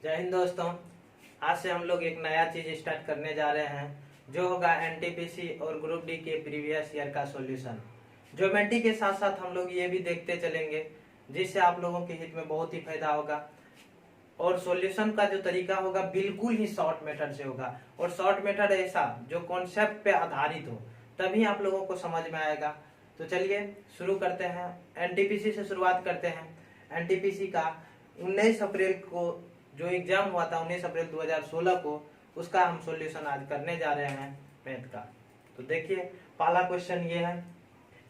जय हिंद दोस्तों। आज से हम लोग एक नया चीज स्टार्ट करने जा रहे हैं जो होगा एनटीपीसी और ग्रुप डी के प्रीवियस ईयर का सॉल्यूशन। ज्योमेट्री के साथ साथ हम लोग ये भी देखते चलेंगे जिससे आप लोगों के हित में बहुत ही फायदा होगा। और सॉल्यूशन का जो तरीका होगा बिल्कुल ही शॉर्ट मेथड से होगा और शॉर्ट मेथड ऐसा जो कॉन्सेप्ट पे आधारित हो, तभी आप लोगों को समझ में आएगा। तो चलिए शुरू करते हैं। एनटीपीसी से शुरुआत करते हैं। एनटीपीसी का 19 अप्रैल को जो एग्जाम हुआ था 19 अप्रैल 2016 को, उसका हम सॉल्यूशन आज करने जा रहे हैं मैथ का। तो देखिए पहला क्वेश्चन ये है,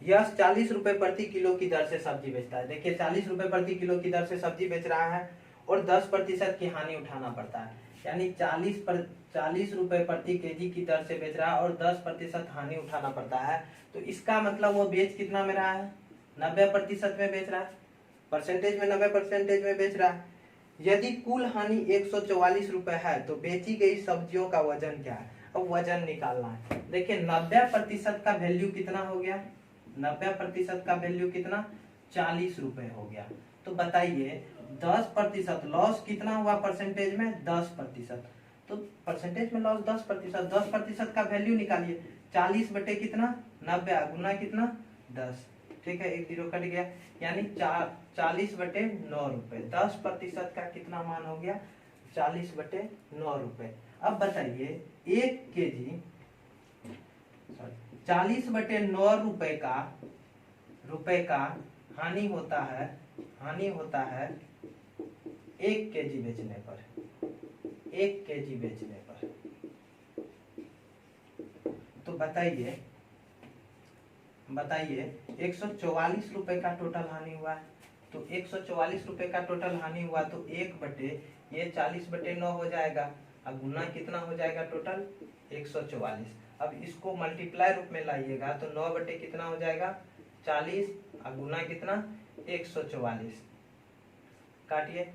यश 40 रुपए प्रति किलो की दर से सब्जी बेचता है। देखिए 40 रुपए प्रति किलो की दर से सब्जी बेच रहा है और 10% की हानि उठाना पड़ता है। यानी 40 रुपए प्रति केजी की दर से बेच रहा है और 10% हानि उठाना पड़ता है। तो इसका मतलब वो बेच कितना में रहा है? 90% में बेच रहा है। परसेंटेज में 90% में बेच रहा है। यदि कुल हानि 144 रुपए है तो बेची गई सब्जियों का वजन क्या है? अब वजन निकालना है। देखिए 90% का वैल्यू कितना हो गया? 90% का वैल्यू कितना? 40 रुपए हो गया। तो बताइए 10% लॉस कितना हुआ परसेंटेज में? 10%। तो परसेंटेज में लॉस 10%, 10% का वैल्यू निकालिए। 40 बटे कितना? 90 गुना कितना? 10। ठीक है, एक जीरो कट गया, यानी 40 बटे 9 रुपए। 10% का कितना मान हो गया? 40 बटे 9 रुपए। अब बताइए 1 केजी 40 बटे 9 रुपए का हानि होता है 1 केजी बेचने पर। 1 केजी बेचने पर तो बताइए 144 रुपए का टोटल हानि हुआ है। तो 144 रुपए का टोटल हानि हुआ तो 1 बटे ये 40 बटे 9 हो जाएगा। अब गुना कितना हो जाएगा? टोटल 144। अब इसको मल्टीप्लाई रूप में लाइएगा तो 9 बटे कितना हो जाएगा? 40 और गुना कितना? 144। काटिए,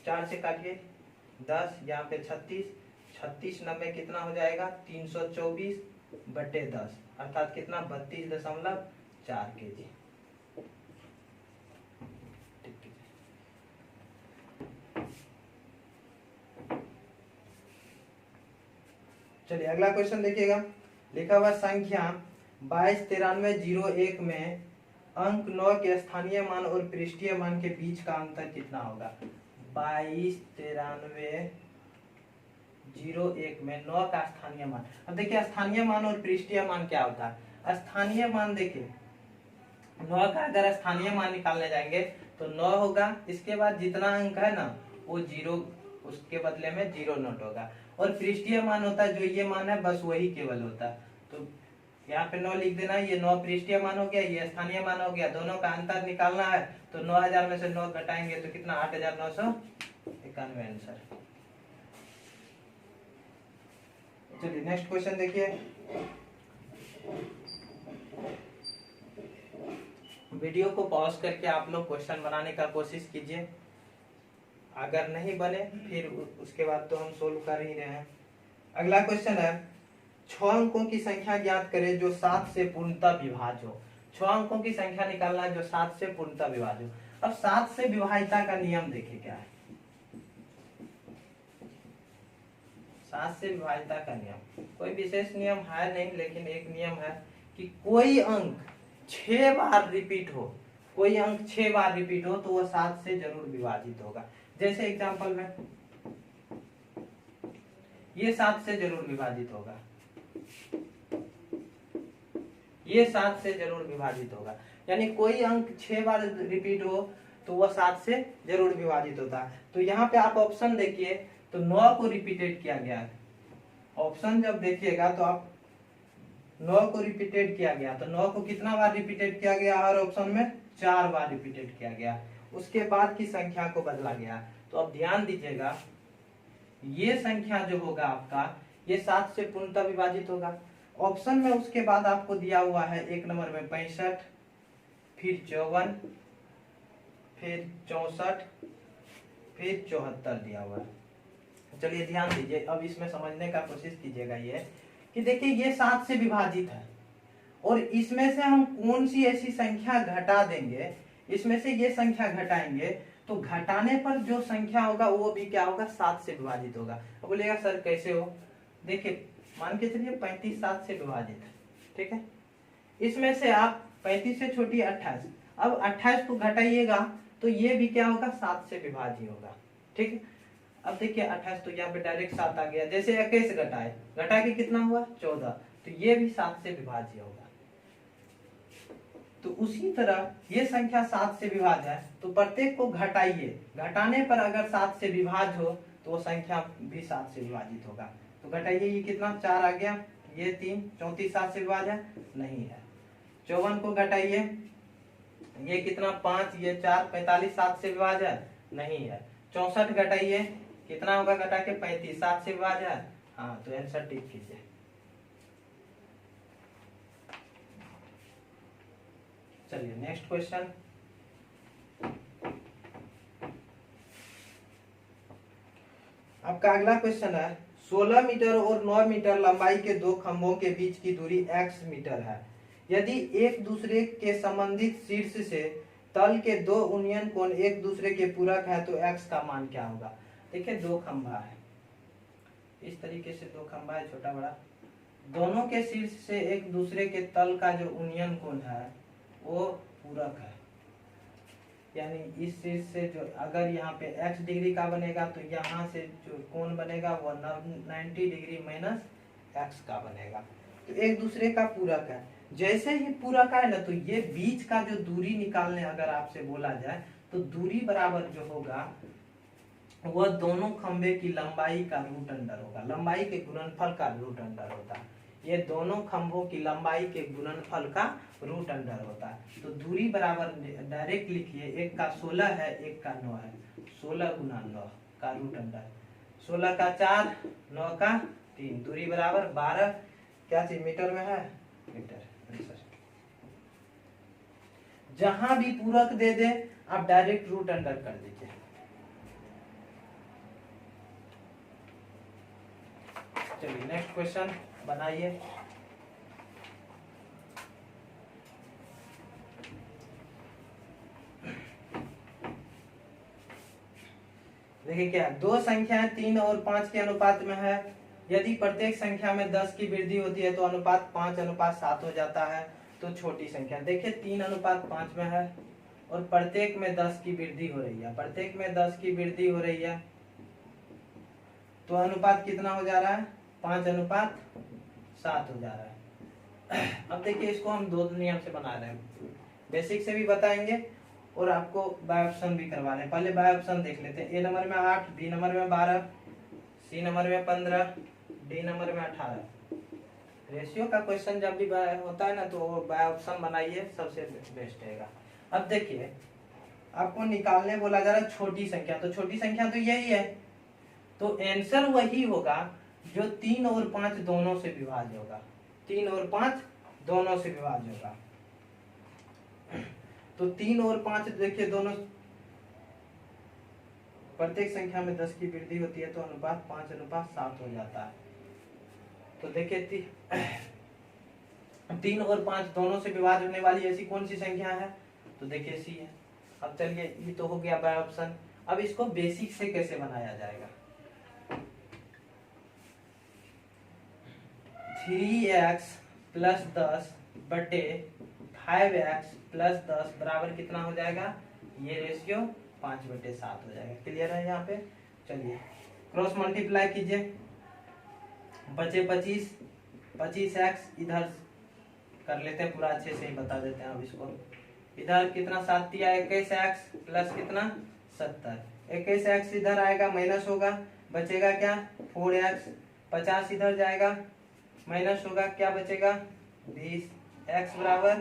4 से काटिए 10, यहाँ पे 36 90 कितना हो जाएगा? 324 बटे 10 अर्थात कितना? 32.4 केजी। चलिए अगला क्वेश्चन देखिएगा। लिखा हुआ संख्या 229301 में अंक 9 के स्थानीय मान और पृष्ठीय मान के बीच का अंतर कितना होगा? 229301 में 9 का स्थानीय मान। अब देखिए स्थानीय मान और पृष्ठीय मान क्या होता है? स्थानीय मान देखिए 9 का अगर स्थानीय मान निकालने जाएंगे तो 9 होगा, इसके बाद जितना अंक है ना वो 0, उसके बदले में 0 नोट होगा। और पृष्ठीय मान होता है जो ये मान है बस वही केवल होता है। तो यहाँ पे 9 लिख देना, ये 9 पृष्ठीय मान हो गया, ये स्थानीय मान हो गया। दोनों का अंतर निकालना है तो 9000 में से 9 घटाएंगे तो कितना? 8991 आंसर। चलिए नेक्स्ट क्वेश्चन देखिए। वीडियो को पॉज करके आप लोग क्वेश्चन बनाने का कोशिश कीजिए। अगर नहीं बने फिर उसके बाद तो हम सोल्व कर ही रहे हैं। अगला क्वेश्चन है, 6 अंकों की संख्या ज्ञात करें जो 7 से पूर्णतः विभाज्य हो। 6 अंकों की संख्या निकालना है जो 7 से पूर्णतः विभाज्य हो। अब 7 से विभाज्यता का नियम देखिए क्या है। 7 से विभाज्यता का नियम कोई विशेष नियम है नहीं, लेकिन एक नियम है कि कोई अंक 6 बार रिपीट हो, कोई अंक 6 बार रिपीट हो तो वह 7 से जरूर विभाजित होगा। जैसे एग्जांपल में ये 7 से जरूर विभाजित होगा, ये 7 से जरूर विभाजित होगा। यानी कोई अंक 6 बार रिपीट हो तो वह 7 से जरूर विभाजित होता है। तो यहाँ पे आप ऑप्शन देखिए तो 9 को रिपीटेड किया गया है। ऑप्शन जब देखिएगा तो आप 9 को रिपीटेड किया गया, तो 9 को कितना बार रिपीटेड किया गया? हर ऑप्शन में 4 बार रिपीटेड किया गया। उसके बाद की संख्या को बदला गया। तो अब ध्यान दीजिएगा, ये संख्या जो होगा आपका ये 7 से पूर्णतः विभाजित होगा। ऑप्शन में उसके बाद आपको दिया हुआ है 1 नंबर में 65, फिर 54, फिर 64, फिर 74 दिया हुआ है। चलिए ध्यान दीजिए, अब इसमें समझने का कोशिश कीजिएगा ये कि देखिए ये 7 से विभाजित है और इसमें से हम कौन सी ऐसी संख्या घटा देंगे, इसमें से ये संख्या घटाएंगे तो घटाने पर जो संख्या होगा वो भी क्या होगा, 7 से विभाजित होगा। अब बोलेगा सर कैसे हो, देखिए मान के चलिए 35 7 से विभाजित, ठीक है। इसमें से आप 35 से छोटी 28, अब 28 को घटाइएगा तो ये भी क्या होगा, 7 से विभाज्य होगा, ठीक है। अब देखिए 28 तो यहाँ पे डायरेक्ट 7 आ गया, जैसे 21 घटाए, घटा के कितना हुआ 14, तो ये भी 7 से विभाज्य होगा। तो उसी तरह ये संख्या 7 से विभाज्य है, तो प्रत्येक को घटाइए, घटाने पर अगर 7 से विभाज्य हो तो वो संख्या भी 7 से विभाजित होगा। तो घटाइए, ये कितना 4 आ गया, ये 3, 34 7 से विभाज्य है नहीं है। 54 को घटाइए, ये कितना 5, ये 4, 45 7 से विभाज्य है नहीं है। 64 घटाइए, कितना होगा घटा के 35, 7 से विभाज्य है, हाँ, तो आंसर टिक कीजिए। चलिए नेक्स्ट क्वेश्चन। आपका अगला क्वेश्चन है 16 मीटर और 9 मीटर लंबाई के दो खंभों के बीच की दूरी x मीटर है। यदि एक दूसरे के संबंधित शीर्ष से तल के दो उन्नयन कोण एक दूसरे के पूरक है तो x का मान क्या होगा। देखिए दो खंभा है, इस तरीके से दो खंभा है छोटा बड़ा, दोनों के शीर्ष से एक दूसरे के तल का जो उन्नयन कोण है वो पूरक है। यानी इस शीर्ष से जो अगर यहाँ पे x डिग्री का बनेगा तो यहाँ से जो कोण बनेगा वो 90 डिग्री माइनस x का बनेगा, तो एक दूसरे का पूरक है। जैसे ही पूरक है ना तो ये बीच का जो दूरी निकालने अगर आपसे बोला जाए तो दूरी बराबर जो होगा वह दोनों खंबे की लंबाई का रूट अंडर होगा, लंबाई के गुणनफल का रूट अंडर होता है। ये दोनों खंभों की लंबाई के गुणनफल का रूट अंडर होता है। तो दूरी बराबर डायरेक्ट लिखिए, एक का 16 है एक का 9 है, 16 गुना 9 का रूट अंडर, 16 का 4, 9 का 3, दूरी बराबर 12, क्या चीज मीटर में है, मीटर। जहां भी पूरक दे दे आप डायरेक्ट रूट अंडर कर दीजिए। चलिए नेक्स्ट क्वेश्चन बनाइए। देखिए क्या दो संख्याएं 3 और 5 के अनुपात में है। यदि प्रत्येक संख्या में 10 की वृद्धि होती है तो अनुपात 5:7 हो जाता है। तो छोटी संख्या देखिए 3:5 में है और प्रत्येक में 10 की वृद्धि हो रही है, प्रत्येक में 10 की वृद्धि हो रही है, तो अनुपात कितना हो जा रहा है, 5:7 हो जा रहा है। अब देखिए इसको हम दो नियम से बना रहे हैं, बेसिक से भी बताएंगे और आपको बाय ऑप्शन भी करवा रहे हैं। पहले बाय ऑप्शन देख लेते हैं। ए नंबर में 8, बी नंबर में 12, सी नंबर में 15, डी नंबर में 18। रेशियो का क्वेश्चन जब भी होता है ना तो बाय ऑप्शन बनाइए, सबसे बेस्ट रहेगा। अब देखिए आपको निकालने बोला जा रहा है छोटी संख्या, तो छोटी संख्या तो यही है, तो आंसर वही होगा जो 3 और 5 दोनों से विभाज्य होगा, 3 और 5 दोनों से विभाज्य होगा। तो 3 और 5 देखिए दोनों, प्रत्येक संख्या में 10 की वृद्धि होती है तो अनुपात 5:7 हो जाता है। तो देखिए 3 और 5 दोनों से विभाज्य होने वाली ऐसी कौन सी संख्या है, तो देखिए सी है। अब चलिए ये तो हो गया बाय ऑप्शन। अब इसको बेसिक से कैसे बनाया जाएगा, 3x + 10 बटे 5x + 10 बराबर कितना हो जाएगा, ये रेशियो 5/7 हो जाएगा। क्लियर है यहाँ पे। चलिए क्रॉस मल्टीप्लाई कीजिए, बचे 25, 25x इधर कर लेते हैं, पूरा अच्छे से ही बता देते हैं। अब इसको इधर कितना 7 दिया, 21x प्लस कितना 70, 21x इधर आएगा माइनस होगा, बचेगा क्या 4x, 50 इधर जाएगा माइनस होगा, क्या बचेगा 20, x बराबर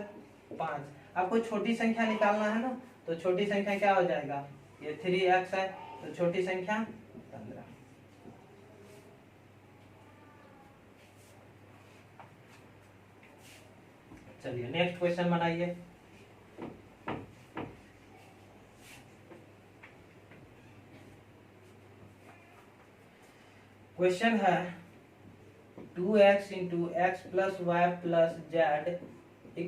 5। आपको छोटी संख्या निकालना है ना, तो छोटी संख्या क्या हो जाएगा, ये 3x है तो छोटी संख्या 15। चलिए नेक्स्ट क्वेश्चन बनाइए। क्वेश्चन है 2x × x + y + z =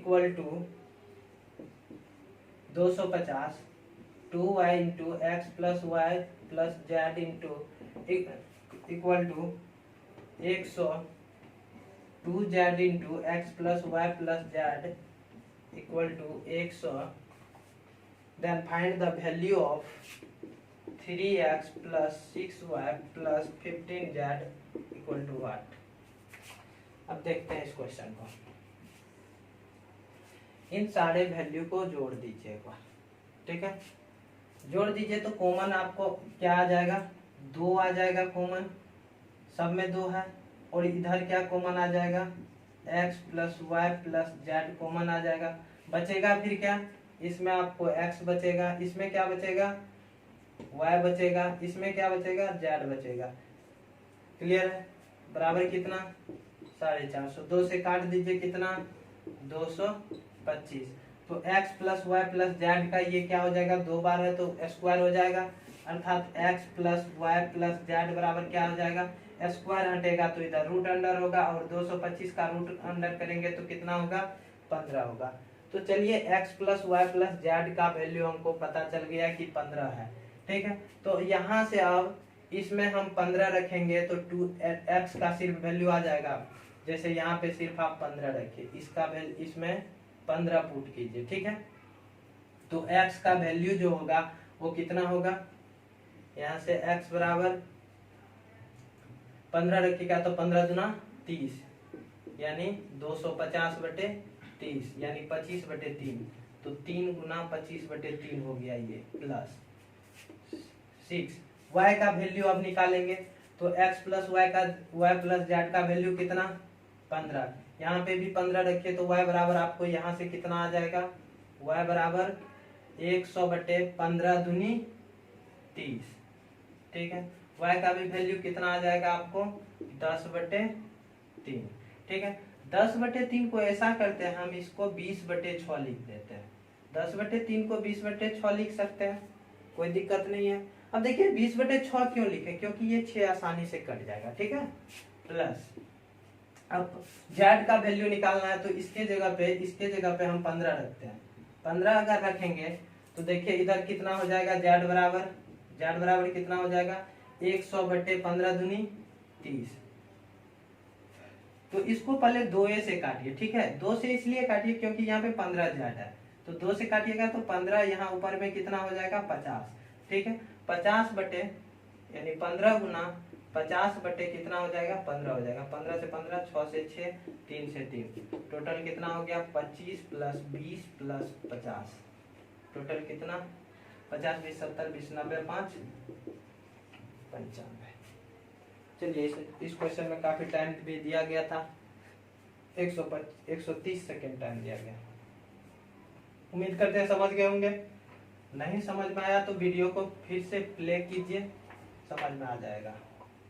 250 2y into x plus y plus z into equal to 100 2z into x plus y plus z equal to 100. Then find the value of 3x plus 6y plus 15z equal to what? अब देखते हैं इस question को. इन सारे value को जोड़ दीजिए एक बार. ठीक है, जोड़ दीजिए तो कॉमन आपको क्या आ जाएगा, 2 आ जाएगा कॉमन, सब में 2 है. और इधर क्या कॉमन आ जाएगा, x plus y plus z common आ जाएगा. बचेगा फिर क्या, इसमें आपको x बचेगा, इसमें क्या बचेगा, y बचेगा, इसमें क्या बचेगा, z बचेगा. क्लियर है. बराबर कितना, 450. 2 से काट दीजिए कितना, 225. तो x plus y plus z का ये क्या हो जाएगा, 2 बार है तो स्क्वायर हो जाएगा. अर्थात x plus y plus z बराबर क्या हो जाएगा, स्क्वायर हटेगा तो इधर रूट अंडर होगा और 225 का रूट अंडर करेंगे तो कितना होगा, 15 होगा. तो चलिए x plus y plus z का वैल्यू हमको पता चल गया कि 15 है. ठीक है, तो यहाँ से अब इसमें हम 15 रखेंगे तो 2x का सिर्फ वैल्यू आ जाएगा. जैसे यहाँ पे सिर्फ आप 15 रखिए, इसका वैल्यू इसमें 15 पुट कीजिए. ठीक है, तो x का वैल्यू जो होगा वो कितना होगा, यहाँ से x बराबर 15 रखिएगा तो 15 दुना 30 यानी 250/30 यानी 25/3. तो 3 गुना 25/3 हो गया ये, प्लस 6. y का वैल्यू अब निकालेंगे तो x plus y plus z का वैल्यू कितना, 15. यहाँ पे भी 15 रखिए तो y बराबर आपको यहाँ से कितना आ जाएगा, y बराबर 100/15 दूनी 30. ठीक है, y का भी वैल्यू कितना आ जाएगा आपको, 10/3. ठीक है, 10/3 को ऐसा करते हैं हम इसको 20/6 लिख देते हैं. 10/3 को 20/6 लिख सकते हैं, कोई दिक्कत नहीं है. अब देखिए 20/6 क्यों लिखे, क्योंकि ये 6 आसानी से कट जाएगा. ठीक है, प्लस अब z का वैल्यू निकालना है तो इसके जगह पे हम 15 रखते हैं. 15 अगर रखेंगे तो देखिए इधर कितना हो जाएगा, z बराबर कितना हो जाएगा, 100/15 दूनी 30. तो इसको पहले 2a से काटिए. ठीक है, 2 से इसलिए काटिए क्योंकि यहाँ पे 15 z है, तो 2 से काटिएगा तो 15 यहाँ ऊपर में कितना हो जाएगा, 50. ठीक है, 50 बटे यानी 15 गुना 50 बटे कितना हो जाएगा, 15 हो जाएगा. 15 से 15, 6 से 6, 3 से 3, टोटल कितना हो गया, 25 प्लस 20 प्लस 50. टोटल कितना, 50 20 70 20 90 5 95. चलिए इस क्वेश्चन में काफी टाइम भी दिया गया था, 130 सेकेंड टाइम दिया गया. उम्मीद करते हैं समझ गए होंगे. नहीं समझ में आया तो वीडियो को फिर से प्ले कीजिए, समझ में आ जाएगा.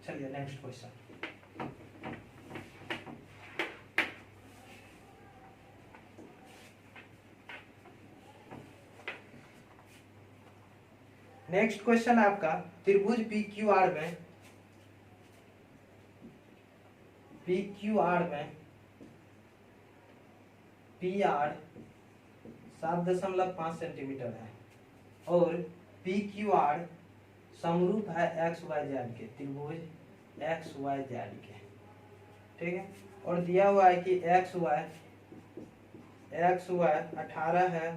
चलिए नेक्स्ट क्वेश्चन. नेक्स्ट क्वेश्चन आपका त्रिभुज PQR में PR 7.5 सेंटीमीटर है और PQR समरूप है XYZ के, त्रिभुज XYZ के. ठीक है, और दिया हुआ है कि XY 18 है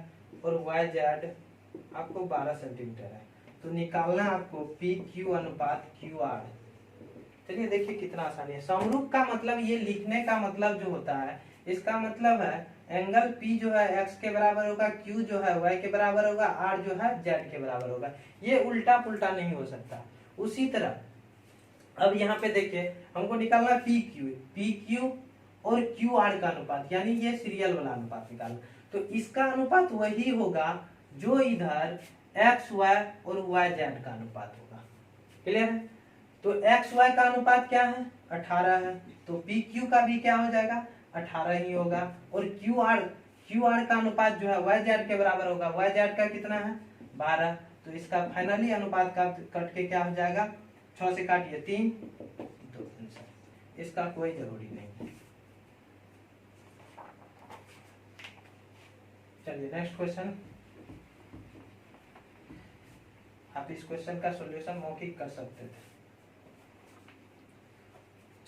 और YZ आपको 12 सेंटीमीटर है. तो निकालना आपको PQ अनुपात QR. चलिए देखिए कितना आसानी है. समरूप का मतलब, ये लिखने का मतलब जो होता है, इसका मतलब है एंगल P जो है x के बराबर होगा, Q जो है y के बराबर होगा, R जो है z के बराबर होगा. ये उल्टा पुल्टा नहीं हो सकता. उसी तरह अब यहाँ पे देखिए हमको निकालना PQ और QR का अनुपात, यानी ये सीरियल वाला अनुपात निकालना. तो इसका अनुपात वही होगा जो इधर XY और YZ का अनुपात होगा. क्लियर है. तो XY का अनुपात क्या है, 18 है, तो PQ का भी क्या हो जाएगा, 18 ही होगा. और QR का अनुपात जो है YZ के बराबर होगा. YZ का कितना है, 12. तो इसका फाइनली अनुपात का कट के क्या हो जाएगा, 6 से काटिए 3 2 आंसर. इसका कोई जरूरी नहीं. चलिए नेक्स्ट क्वेश्चन. आप इस क्वेश्चन का सॉल्यूशन मौखिक कर सकते थे।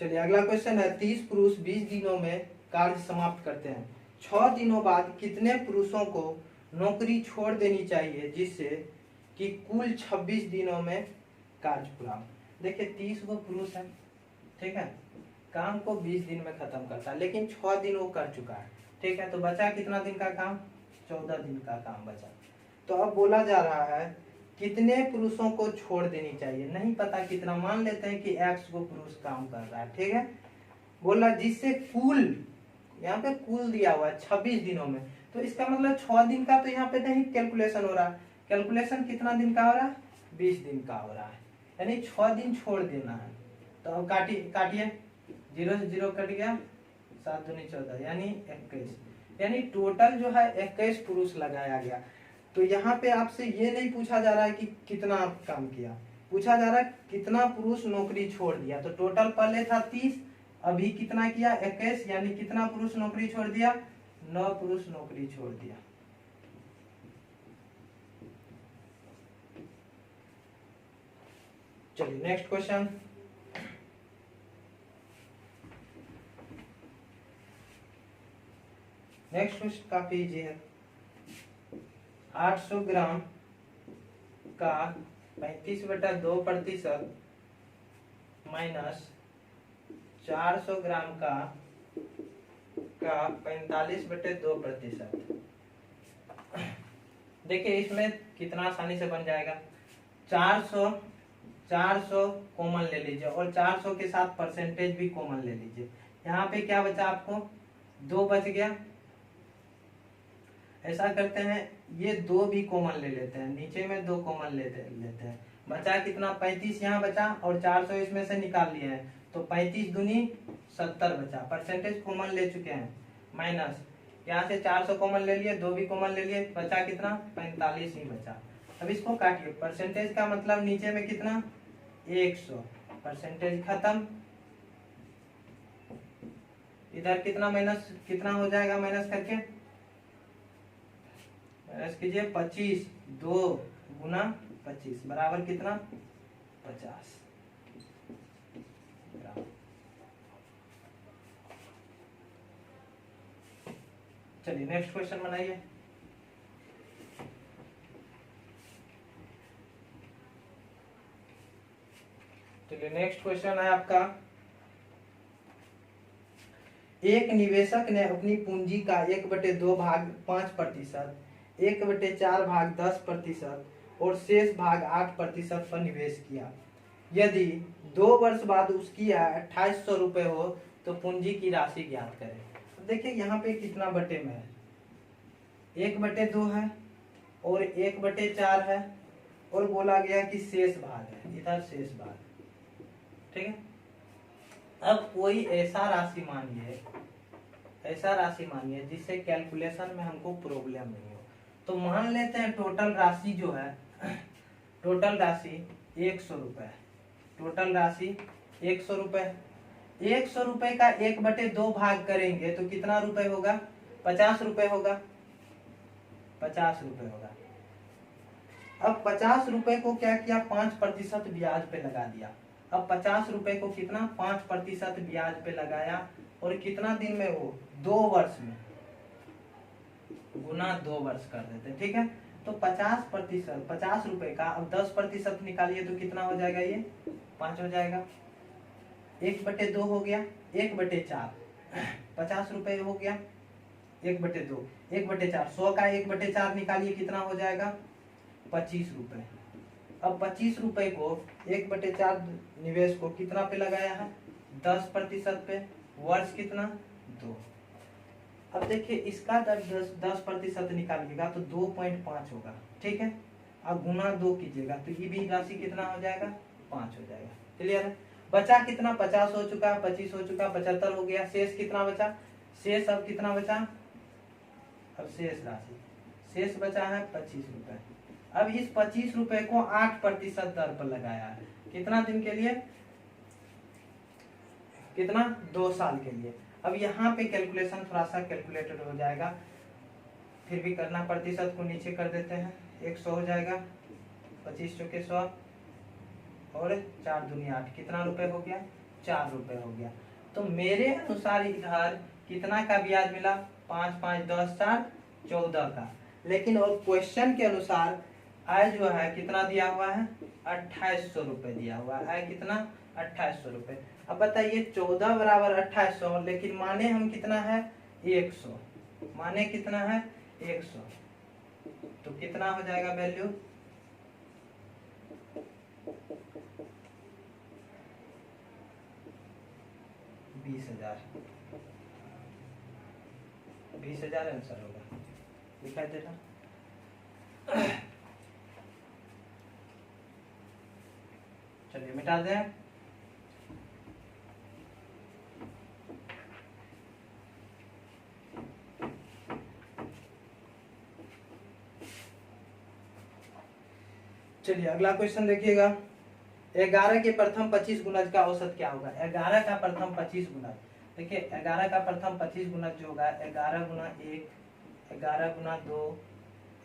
चलिए अगला क्वेश्चन है 30 पुरुष 20 दिनों में कार्य समाप्त करते हैं। 6 दिनों बाद कितने पुरुषों को नौकरी छोड़ देनी चाहिए जिससे कि कुल 26 दिनों में कार्य पूरा हो। देखिए 30 वो पुरुष है, ठीक है, काम को 20 दिन में खत्म करता है, लेकिन 6 दिन वो कर चुका है, ठीक है, तो बचा कितना दिन का काम? 14 दिन का काम बचा। तो अब बोला जा रहा है कितने पुरुषों को छोड़ देनी चाहिए, नहीं पता कितना, मान लेते हैं कि एक्स को पुरुष काम कर रहा है, ठीक है, बोला जिससे कुल, यहाँ पे कुल दिया हुआ है 26 दिनों में, तो इसका मतलब 6 दिन का तो यहाँ पे नहीं कैलकुलेशन हो रहा है, कैलकुलेशन कितना दिन का हो रहा है? 20 दिन का हो रहा है, यानी 6 दिन छोड़ देना है। तो अब काटिए, 0 से 0 कट गया, 7 दूनी 14 यानी 21, यानी टोटल जो है 21 पुरुष लगाया गया। तो यहाँ पे आपसे ये नहीं पूछा जा रहा है कि कितना आप काम किया, पूछा जा रहा है कितना पुरुष नौकरी छोड़ दिया। तो टोटल पहले था 30, अभी कितना किया? 21, यानी कितना पुरुष नौकरी छोड़ दिया? 9 पुरुष नौकरी छोड़ दिया। चलिए नेक्स्ट क्वेश्चन, नेक्स्ट क्वेश्चन काफी इजी है। 800 ग्राम का 35/2% माइनस 400 ग्राम का 45/2%। देखिए इसमें कितना आसानी से बन जाएगा, 400 कॉमन ले लीजिए और 400 के साथ परसेंटेज भी कॉमन ले लीजिए। यहाँ पे क्या बचा आपको? 2 बच गया। ऐसा करते हैं, ये 2 भी कॉमन ले लेते हैं, नीचे में 2 कॉमन लेते हैं, बचा कितना? 35 यहाँ बचा और 400 इसमें से निकाल लिए हैं, तो 35 दूनी 70 बचा, परसेंटेज कॉमन ले चुके हैं, माइनस यहाँ से 400 कॉमन ले लिए, 2 भी कॉमन ले लिए, बचा कितना? 45 ही बचा। अब इसको काटिए, परसेंटेज का मतलब नीचे में कितना? 100, परसेंटेज खत्म। इधर कितना माइनस, कितना हो जाएगा माइनस करके? माइनस कीजिए 25, 2 गुना 25 बराबर कितना? 50। चलिए नेक्स्ट क्वेश्चन बनाइए। चलिए नेक्स्ट क्वेश्चन है आपका, एक निवेशक ने अपनी पूंजी का 1/2 भाग 5%, 1/4 भाग 10% और शेष भाग 8% पर निवेश किया। यदि 2 वर्ष बाद उसकी आय 2800 रुपए हो तो पूंजी की राशि ज्ञात करें। देखिए यहाँ पे कितना बटे में है, 1/2 है और 1/4 है और बोला गया कि शेष भाग है, इधर शेष भाग, ठीक है। अब कोई ऐसा राशि मानिए जिससे कैलकुलेशन में हमको प्रॉब्लम नहीं हो। तो मान लेते हैं टोटल राशि जो है, टोटल राशि 100 रुपए, टोटल राशि 100 रुपए, 100 रुपए का 1/2 भाग करेंगे तो कितना रुपए होगा? 50 रुपए होगा, 50 रुपए होगा। अब 50 रुपए को क्या किया? 5% ब्याज पे लगा दिया। अब 50 रुपए को कितना? 5% ब्याज पे लगाया और कितना दिन में? वो 2 वर्ष में, गुना 2 वर्ष कर देते, ठीक है। तो 50%, 50 रुपए का अब 10% निकालिए तो कितना हो जाएगा? ये 5 हो जाएगा। 1/2 हो गया, 1/4, 50 रुपए हो गया, 1/2, 1/4, 100 का 1/4 निकालिए, कितना हो जाएगा? 25 रुपए। अब 25 रुपए को 1/4 निवेश को कितना पे लगाया है? 10% पे, वर्ष कितना? 2। अब देखिए इसका 10% निकालिएगा तो 2.5 होगा, ठीक है। अब गुना 2 कीजिएगा तो ये भी राशि कितना हो जाएगा? 5 हो जाएगा। क्लियर है? बचा कितना? 50 हो चुका, 25 हो चुका, 75 हो गया, शेष कितना बचा? शेष अब कितना बचा? अब शेष राशि, शेष बचा है 25 रुपए। अब इस 25 रुपए को 8% दर पर लगाया है, कितना दिन के लिए? कितना? 2 साल के लिए। अब यहाँ पे कैलकुलेशन थोड़ा सा कैलकुलेटेड हो जाएगा, फिर भी करना, प्रतिशत को नीचे कर देते हैं, 100 हो जाएगा 25 चौके 100 और 4 दूनी 8, कितना रुपए हो गया? 4 रुपए हो गया। तो मेरे अनुसार इधर कितना का ब्याज मिला? 5 5 10 4 14 का। लेकिन और क्वेश्चन के अनुसार आय जो है कितना दिया हुआ है? 2800 रुपए दिया हुआ है। आय कितना? 2800 रुपए। अब बताइए 14 बराबर 2800, लेकिन माने हम कितना है? 100। माने कितना है? 100। तो कितना हो जाएगा वैल्यू? 20,000। 20,000 आंसर होगा। दिखाई दे रहा? चलिए मिटा दें। चलिए अगला क्वेश्चन देखिएगा। 11 के प्रथम 25 गुणज का औसत क्या होगा? 11 का प्रथम 25 गुणज, देखिए 11 का प्रथम 25 गुणज जो होगा 11 गुना 1, 11 गुना 2,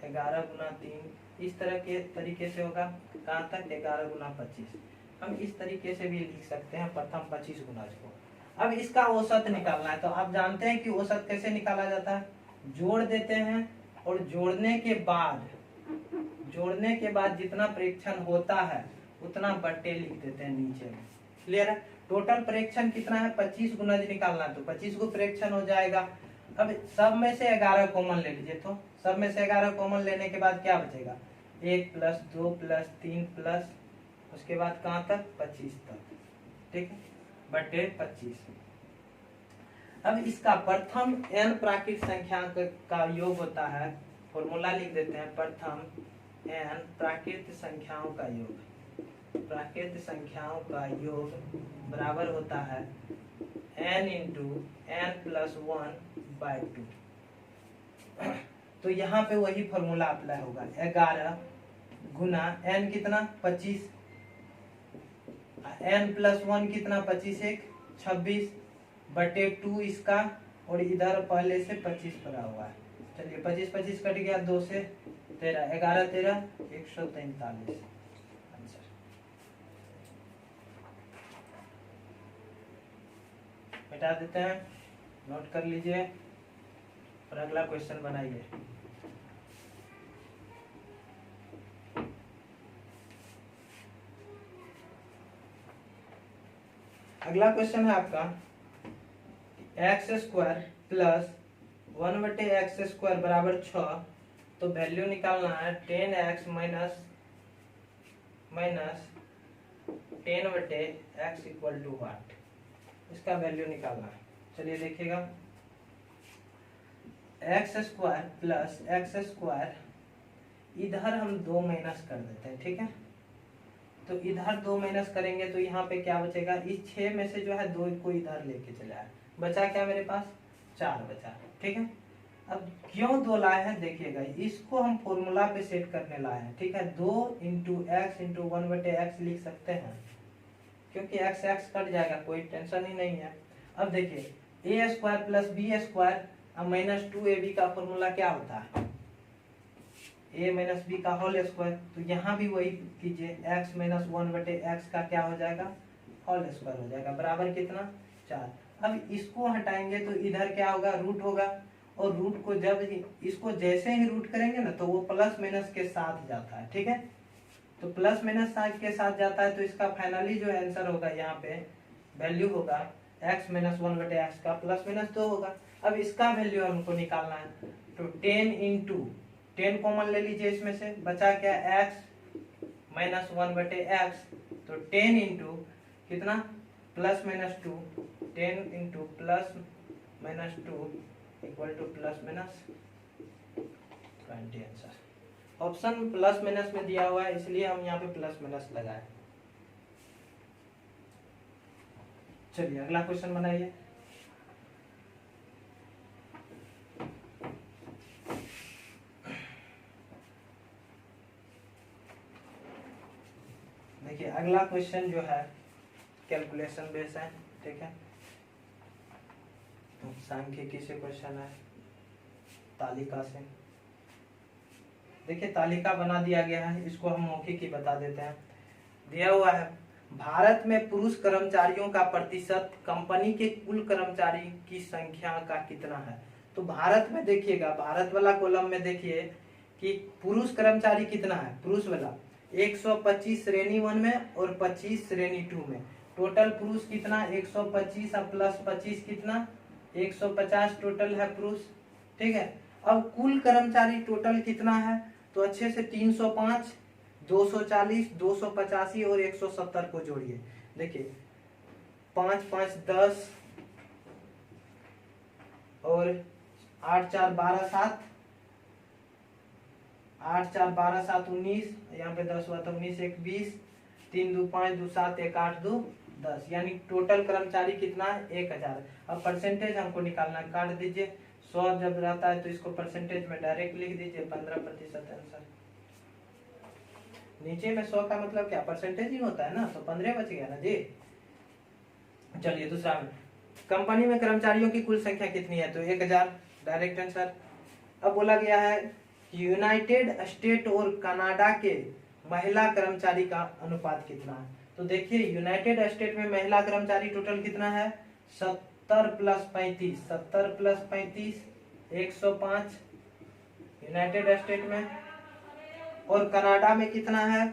11 गुना 3, इस तरह के तरीके से होगा। कहाँ तक? 11 गुना 25। हम इस तरीके से भी लिख सकते हैं प्रथम 25 गुणज को। अब इसका औसत निकालना है, तो आप जानते हैं कि औसत कैसे निकाला जाता है? जोड़ देते हैं और जोड़ने के बाद जितना प्रेक्षण होता है उतना बट्टे लिख देते हैं नीचे में। क्लियर है? टोटल प्रेक्षण कितना है? 25 गुणज निकालना, तो 25 को प्रेक्षण हो जाएगा। अब सब में से 11 कॉमन ले लीजिए, तो सब में से 11 कॉमन लेने के बाद क्या बचेगा? 1 + 2 + 3 प्लस उसके बाद कहाँ तक? 25 तक। ठीक है, बट्टे 25। अब इसका प्रथम n प्राकृत संख्या का योग होता है, फॉर्मूला लिख देते हैं। प्रथम n प्राकृत संख्याओं का योग, प्राकृत संख्याओं का योग बराबर होता है n × n + 1/2। तो यहाँ पे वही फॉर्मूला अप्लाई होगा। 11 गुना n कितना? 25, n + 1 कितना? 25 1 26 बटे 2 इसका, और इधर पहले से 25 पड़ा हुआ है। चलिए 25 25 कट गया, 2 से 13, 11 13 143 आंसर। मिटा देते हैं, नोट कर लीजिए और अगला क्वेश्चन बनाइए। अगला क्वेश्चन है आपका x² + 1/x² बराबर 6। तो वैल्यू निकालना है 10x - 10/x = व्हाट? इसका वैल्यू निकालना है। चलिए देखिएगा, x² + x², इधर हम 2 माइनस कर देते हैं। ठीक है, तो इधर 2 माइनस करेंगे तो यहाँ पे क्या बचेगा? इस 6 में से जो है 2 को इधर लेके चला है, बचा क्या मेरे पास? 4 बचा। ठीक है, अब क्यों 2 लाए हैं देखिएगा, इसको हम फॉर्मूला पे सेट करने लाए हैं। ठीक है, 2 × x × 1/x लिख सकते हैं, क्योंकि x कट जाएगा, कोई टेंशन ही नहीं है। अब देखिए a² + b² अब -2ab का फॉर्मूला क्या होता है? a - b का होल स्क्वायर। तो यहाँ भी वही कीजिए, x - 1/x का क्या हो जाएगा? होल स्क्वायर हो जाएगा, बराबर कितना? 4। अब इसको हटाएंगे तो इधर क्या होगा? रूट होगा, और रूट को जब इसको जैसे ही रूट करेंगे ना तो वो प्लस माइनस के साथ जाता है। ठीक है, तो प्लस माइनस के साथ जाता है, तो इसका फाइनली जो आंसर होगा यहाँ पे वैल्यू होगा x - 1/x का +-2 होगा। अब इसका वैल्यू हमको निकालना है, तो 10 × 10 कॉमन ले लीजिए, इसमें से बचा क्या? x - 1/x, तो 10 × कितना? +-2, 10 × +-2 = +-20 आंसर। ऑप्शन प्लस माइनस में दिया हुआ है, इसलिए हम यहाँ पे प्लस माइनस लगाए। चलिए अगला क्वेश्चन बनाइए। देखिए अगला क्वेश्चन जो है कैलकुलेशन बेस है। ठीक है, सांख्यिकी से क्वेश्चन है, तालिका से। देखिए तालिका बना दिया गया है, इसको हम मौखिक ही बता देते हैं। दिया हुआ है भारत में पुरुष कर्मचारियों का प्रतिशत कंपनी के कुल कर्मचारी की संख्या का कितना है। तो भारत में देखिएगा, भारत वाला कॉलम में देखिए कि पुरुष कर्मचारी कितना है। पुरुष वाला 125 श्रेणी 1 में और 25 श्रेणी 2 में। टोटल पुरुष कितना 125 और प्लस 25 कितना 150 टोटल है पुरुष। ठीक है, अब कुल कर्मचारी टोटल कितना है, तो अच्छे से 305, 240, 285 और 170 को जोड़िए। देखिए 5 5 10 और 8 4 12 7, 8 4 12 7 19, यहाँ पे 10 हुआ तो 19 1 20, 3 2 5 2 7 1 8 2 10, यानी टोटल कर्मचारी कितना है 1000। अब परसेंटेज हमको निकालना है, काट दीजिए। 100 जब रहता है तो इसको परसेंटेज में डायरेक्ट लिख दीजिए, 15% आंसर। नीचे में 100 का मतलब क्या परसेंटेज ही होता है ना, तो 15 बच गया ना जी। चलिए दूसरा में, कंपनी में कर्मचारियों की कुल संख्या कितनी है, तो 1000 डायरेक्ट आंसर। अब बोला गया है यूनाइटेड स्टेट और कनाडा के महिला कर्मचारी का अनुपात कितना है। तो देखिए यूनाइटेड स्टेट में महिला कर्मचारी टोटल कितना है 70 प्लस 35, 70 प्लस 35 105 यूनाइटेड स्टेट में। और कनाडा में कितना है,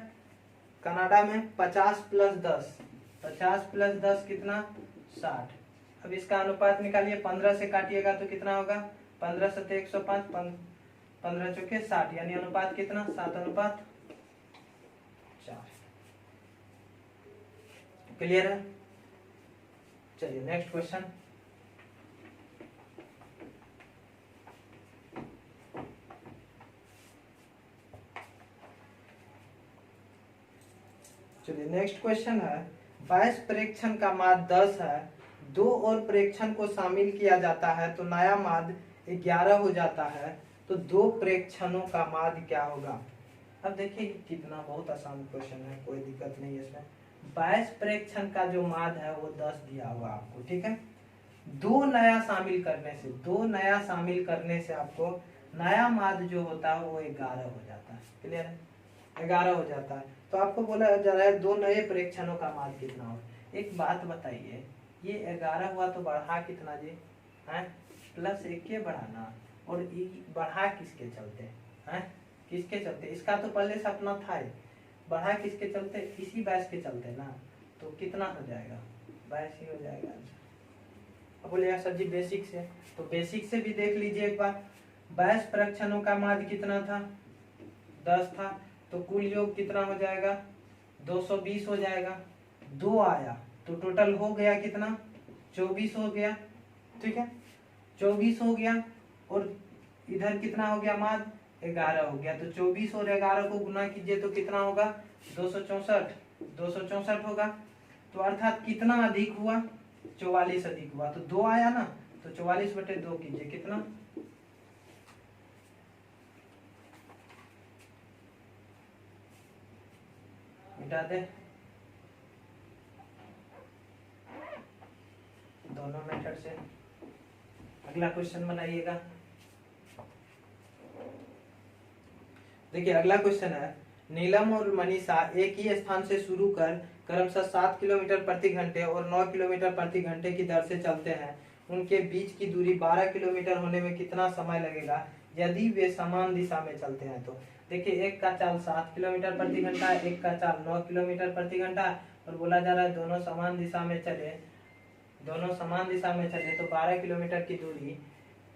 कनाडा में 50 प्लस 10, 50 प्लस 10 कितना 60। अब इसका अनुपात निकालिए, 15 से काटिएगा तो कितना होगा 15 7 105, 15 चौके 60, यानी अनुपात कितना 7:4। क्लियर है। चलिए नेक्स्ट क्वेश्चन। चलिए नेक्स्ट क्वेश्चन है 22 प्रेक्षण का माद 10 है, 2 और प्रेक्षण को शामिल किया जाता है तो नया माद 11 हो जाता है, तो 2 प्रेक्षणों का माद क्या होगा। अब देखिए कितना बहुत आसान क्वेश्चन है, कोई दिक्कत नहीं है इसमें। 22 प्रेक्षण का जो माद है वो 10 दिया हुआ आपको, ठीक है। 2 नया शामिल करने से, 2 नया शामिल करने से आपको नया माद जो होता है वो 11 हो जाता है। क्लियर है, 11 हो जाता है। तो आपको बोला जा रहा है 2 नए प्रेक्षणों का माद कितना हो। एक बात बताइए, ये 11 हुआ तो बढ़ा कितना जी है, प्लस 1 के बढ़ाना, और बढ़ा किसके चलते है, किसके चलते, इसका तो पहले से अपना था ही, बढ़ा किसके चलते, इसी 22 के चलते ना, तो कितना हो जाएगा 22 ही हो जाएगा। अब बोलिएगा सर जी बेसिक से, तो बेसिक से भी देख लीजिए एक बार। 22 प्रेक्षणों का माद कितना था 10 था, तो कुल योग कितना हो जाएगा 220 हो जाएगा। 2 आया तो टोटल हो गया कितना 24 हो गया, ठीक है 24 हो गया। और इधर कितना हो गया माद 11 हो गया, तो 24 और 11 को गुना कीजिए तो कितना होगा 264 होगा। तो अर्थात कितना अधिक हुआ 44 अधिक हुआ, तो 2 आया ना, तो 44/2 कीजिए कितना, मिटा दे दोनों मेथड से। अगला क्वेश्चन बनाइएगा। देखिए अगला क्वेश्चन है नीलम और मनीषा एक ही स्थान से शुरू कर क्रमशः 7 किलोमीटर प्रति घंटे और 9 किलोमीटर प्रति घंटे की दर से चलते हैं। उनके बीच की दूरी 12 किलोमीटर होने में कितना समय लगेगा यदि वे समान दिशा में चलते हैं। तो देखिए एक का चाल 7 किलोमीटर प्रति घंटा, एक का चाल 9 किलोमीटर प्रति घंटा, और बोला जा रहा है दोनों समान दिशा में चले, दोनों समान दिशा में चले तो 12 किलोमीटर की दूरी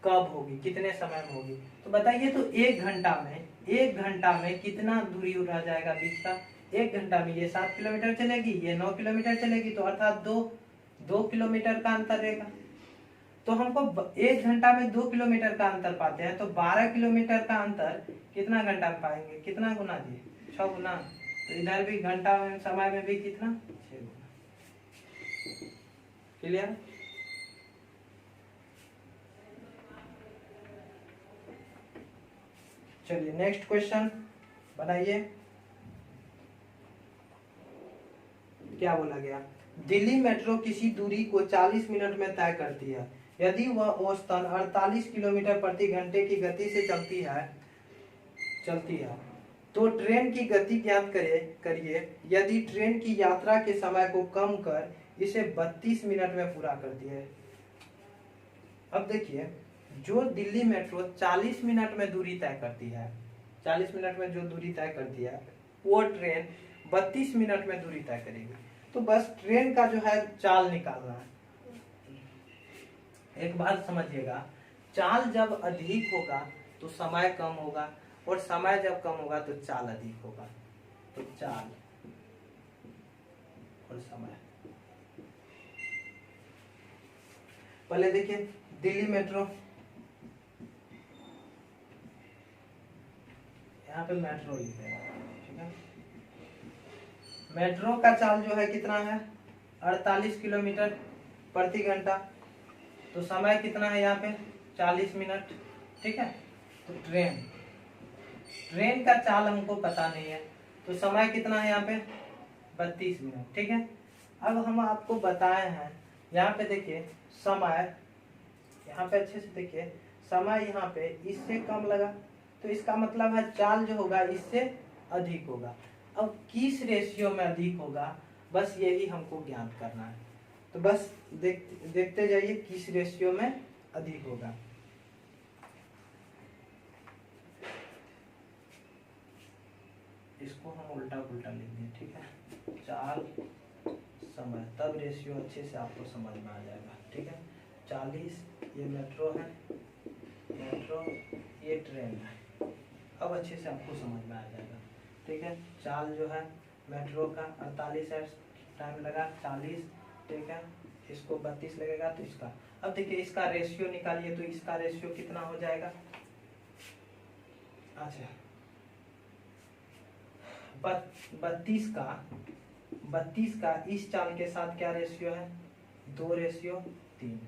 कब होगी, कितने समय में होगी। तो बताइए तो 1 घंटा में कितना दूरी रह जाएगा बीच का। 1 घंटा में ये 7 किलोमीटर चलेगी, ये 9 किलोमीटर चलेगी, तो अर्थात 2 किलोमीटर का अंतर रहेगा। तो हमको 1 घंटा में 2 किलोमीटर का अंतर पाते हैं, तो 12 किलोमीटर का अंतर कितना घंटा में पाएंगे, कितना गुना जी 6 गुना। तो इधर भी घंटा में समय में भी कितना 6 गुना। क्लियर। चलिए नेक्स्ट क्वेश्चन बनाइए। क्या बोला गया, दिल्ली मेट्रो किसी दूरी को 40 मिनट में तय करती है। यदि वह औसतन 48 किलोमीटर प्रति घंटे की गति से चलती है चलती है तो ट्रेन की गति ज्ञात करिए यदि ट्रेन की यात्रा के समय को कम कर इसे 32 मिनट में पूरा करती है। अब देखिए, जो दिल्ली मेट्रो 40 मिनट में दूरी तय करती है, 40 मिनट में जो दूरी तय करती है, वो ट्रेन 32 मिनट में दूरी तय करेगी। तो बस ट्रेन का जो है चाल निकालना है। एक बात समझिएगा, चाल जब अधिक होगा तो समय कम होगा, और समय जब कम होगा तो चाल अधिक होगा। तो चाल और समय, पहले देखिए दिल्ली मेट्रो, यहाँ पे मेट्रो लिखे हैं, ठीक है। मेट्रो का चाल जो है कितना है, 48 किलोमीटर प्रति घंटा। तो समय कितना है यहाँ पे, 40 मिनट, ठीक है। तो ट्रेन का चाल हमको पता नहीं है, तो समय कितना है यहाँ पे, 32 मिनट, ठीक है। अब हम आपको बताए हैं, यहाँ पे देखिए समय, यहाँ पे अच्छे से देखिए, समय यहाँ पे इससे कम लगा, तो इसका मतलब है चाल जो होगा इससे अधिक होगा। अब किस रेशियो में अधिक होगा, बस यही हमको ज्ञात करना है। तो बस देखते जाइए किस रेशियो में अधिक होगा। इसको हम उल्टा पुल्टा लिख दें, ठीक है। चाल समय, तब रेशियो अच्छे से आपको समझ में आ जाएगा, ठीक है। 40 ये मेट्रो है, मेट्रो ये ट्रेन है, अब अच्छे से आपको समझ में आ जाएगा, ठीक है। चाल जो है मेट्रो का 48 है, टाइम लगा 40, ठीक है। इसको 32 लगेगा तो इसका, अब देखिए इसका रेशियो निकालिए, तो इसका रेशियो कितना हो जाएगा। अच्छा, 32 का इस चाल के साथ क्या रेशियो है, 2:3।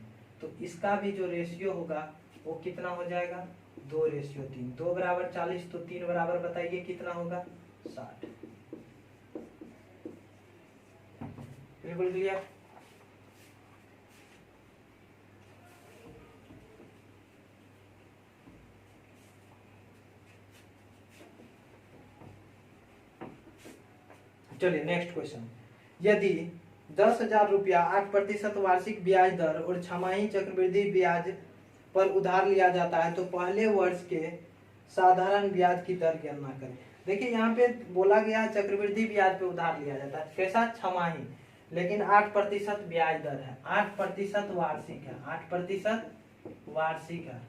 तो इसका भी जो रेशियो होगा वो कितना हो जाएगा, 2:3। 2 बराबर 40, तो 3 बराबर बताइए कितना होगा, 60। बिल्कुल क्लियर। चलिए नेक्स्ट क्वेश्चन, यदि 10,000 रुपया 8% वार्षिक ब्याज दर और छमाही चक्रवृद्धि ब्याज पर उधार लिया जाता है तो पहले वर्ष के साधारण ब्याज की दर गणना करें। देखिए यहाँ पे बोला गया है चक्रवृद्धि ब्याज पे उधार लिया जाता है, कैसा, छमाही, लेकिन 8% ब्याज दर है, 8% वार्षिक है, 8% वार्षिक है,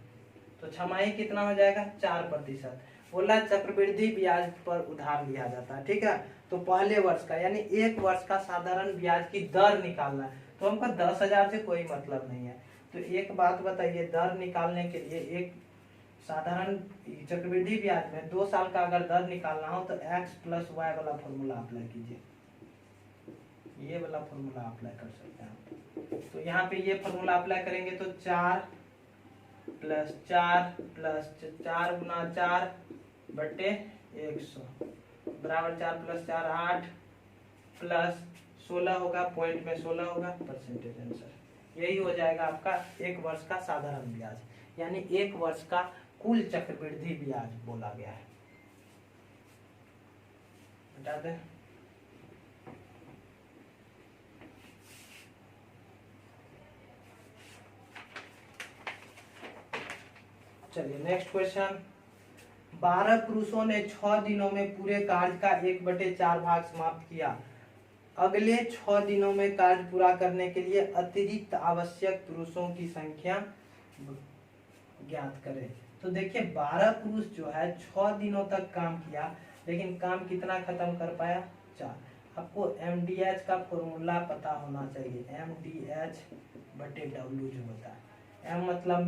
तो छमाही कितना हो जाएगा, 4%। बोला चक्रवृद्धि ब्याज पर उधार लिया जाता है, ठीक है। तो पहले वर्ष का यानी एक वर्ष का साधारण ब्याज की दर निकालना है, तो हमको 10,000 से कोई मतलब नहीं है। तो एक बात बताइए, दर निकालने के लिए एक साधारण चक्रवृद्धि ब्याज में 2 साल का अगर दर निकालना हो तो x + y वाला फॉर्मूला अप्लाई कीजिए, ये वाला फॉर्मूला अप्लाई कर सकते हैं। तो यहाँ पे ये फॉर्मूला अप्लाई करेंगे तो 4 + 4 + 4 गुना 4 बटे 100 बराबर 4 + 4 8 प्लस 16 होगा, पॉइंट में 16 होगा, परसेंटेज आंसर। यही हो जाएगा आपका एक वर्ष का साधारण ब्याज, यानी एक वर्ष का कुल चक्रवृद्धि ब्याज बोला गया है। बता दें, चलिए नेक्स्ट क्वेश्चन, 12 पुरुषों ने 6 दिनों में पूरे कार्य का 1/4 भाग समाप्त किया। अगले 6 दिनों में कार्य पूरा करने के लिए अतिरिक्त आवश्यक पुरुषों की संख्या ज्ञात करें। तो देखिए 12 पुरुष जो है 6 दिनों तक काम किया, लेकिन काम कितना खत्म कर पाया, 4। आपको MDH का फॉर्मूला पता होना चाहिए, MDH/W जो होता है। M मतलब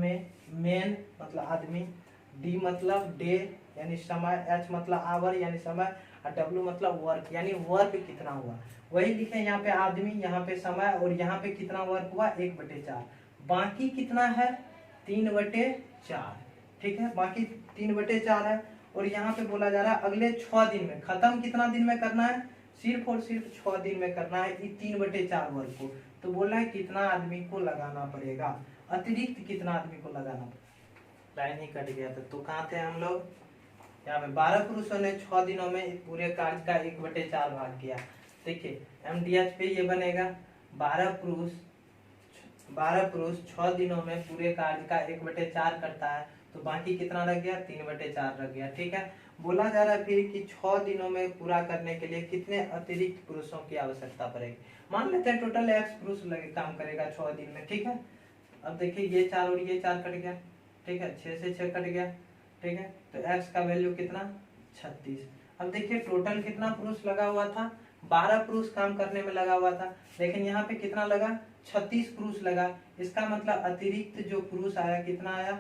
मेन मतलब आदमी, D मतलब डे यानी समय, H मतलब आवर यानी समय, और W मतलब वर्क यानी वर्क कितना हुआ। वही लिखे यहाँ पे आदमी, यहाँ पे समय, और यहाँ पे कितना वर्क हुआ, 1/4। बाकी कितना है, 3/4, ठीक है। बाकी 3/4 है, और यहाँ पे बोला जा रहा है अगले 6 दिन में, खत्म कितना दिन में करना है, सिर्फ और सिर्फ 6 दिन में करना है 3/4 वर्क को। तो बोला है कितना आदमी को लगाना पड़ेगा, अतिरिक्त कितना आदमी को लगाना पड़ेगा। लाइन ही कट गया था, तो कहाँ थे हम लोग, यहाँ पे 12 पुरुषों ने 6 दिनों में पूरे कार्य का 1/4 भाग किया। देखिए MDH पे ये बनेगा 12 पुरुष 6 दिनों में पूरे कार्य का 1/4 करता है, तो बाकी कितना रह गया, 3/4 रह गया। ठीक है, बोला जा रहा है फिर कि 6 दिनों में पूरा करने के लिए कितने अतिरिक्त पुरुषों की आवश्यकता पड़ेगी। मान लेते हैं टोटल X पुरुष लगे काम करेगा 6 दिन में। ठीक है, अब देखिए ये 4 और ये 4 कट गया। ठीक है, 6 से 6 कट गया। ठीक है, तो X का वैल्यू कितना, 36। अब देखिए टोटल कितना पुरुष लगा हुआ था, 12 पुरुष काम करने में लगा हुआ था, लेकिन यहाँ पे कितना लगा, 36 पुरुष लगा। इसका मतलब अतिरिक्त जो पुरुष आया कितना आया,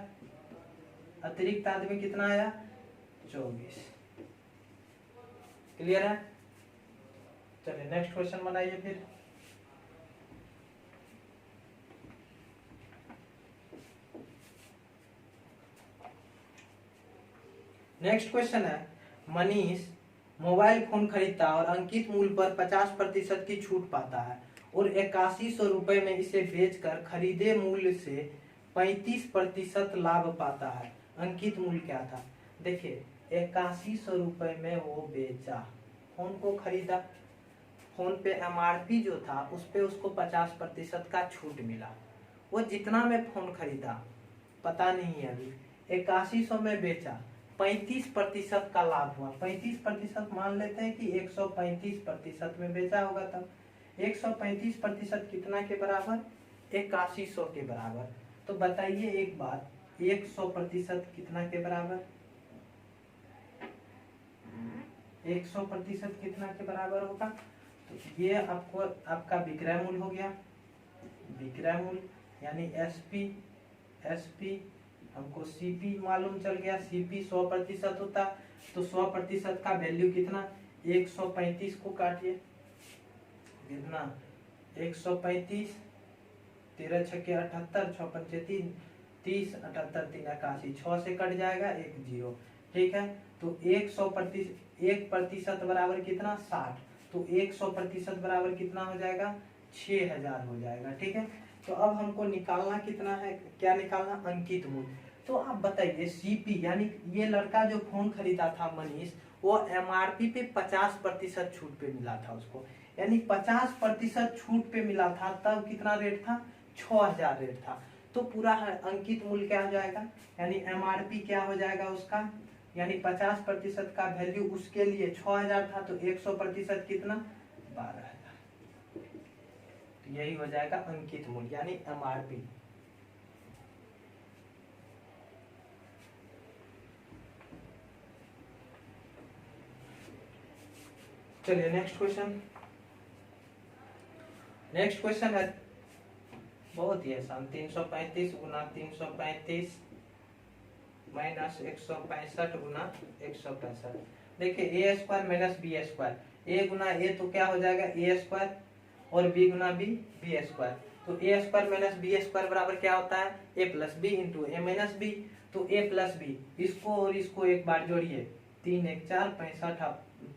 अतिरिक्त आदमी कितना आया, 24। क्लियर है। चलिए नेक्स्ट क्वेश्चन बनाइए फिर। नेक्स्ट क्वेश्चन है, मनीष मोबाइल फोन खरीदता और अंकित मूल्य पर 50% की छूट पाता है और 8100 रुपए में इसे बेचकर खरीदे मूल्य से 35% लाभ पाता है। अंकित मूल्य क्या था, देखिए 8100 रुपए में वो बेचा, फोन को खरीदा, फोन पे MRP जो था उस पे उसको 50% का छूट मिला। वो जितना में फोन खरीदा पता नहीं है अभी, 8100 में बेचा, 35% का लाभ हुआ। 35% मान लेते हैं कि 135% में बेचा होगा, तब 135% कितना के बराबर, 8100 के बराबर। तो बताइए एक बात, 100% कितना के बराबर, 100% कितना के बराबर होगा, तो ये आपको आपका विक्रय मूल्य हो गया। विक्रय मूल्य यानी एसपी हमको सीपी मालूम चल गया, सीपी 100% होता, तो 100% का वैल्यू कितना, 135 को काटिए, कितना 135, 13 छक्के 78, 6 पंचे 30, 78 3 81, 6 से कट जाएगा 1 0। ठीक है, तो 1% बराबर कितना, 60, तो 100% बराबर कितना हो जाएगा, 6000 हो जाएगा। ठीक है, तो अब हमको निकालना कितना है, क्या निकालना, अंकित मूल्य। तो आप बताइए सीपी यानी ये लड़का जो फोन खरीदा था मनीष, वो MRP पे 50% छूट पे मिला था उसको, यानी 50% छूट पे मिला था, तब कितना रेट था, 6000 रेट था। तो पूरा अंकित मूल्य क्या हो जाएगा, यानी MRP क्या हो जाएगा उसका, यानी 50% का वैल्यू उसके लिए 6000 था, तो 100% कितना, 12000। तो यही हो जाएगा अंकित मूल्य यानी MRP। चलिए नेक्स्ट क्वेश्चन। नेक्स्ट क्वेश्चन है बहुत ही आसान, 335 गुना 335 माइनस 165 गुना 165। देखिए ए स्क्वायर माइनस बी स्क्वायर, ए गुना ए तो क्या हो जाएगा, ए स्क्वायर, और बी गुना बी, बी स्क्वायर। तो ए स्क्वायर माइनस बी स्क्वायर बराबर क्या होता है, ए प्लस बी इंटू ए माइनस बी। तो ए प्लस बी, इसको और इसको एक बार जोड़िए, 3 1 4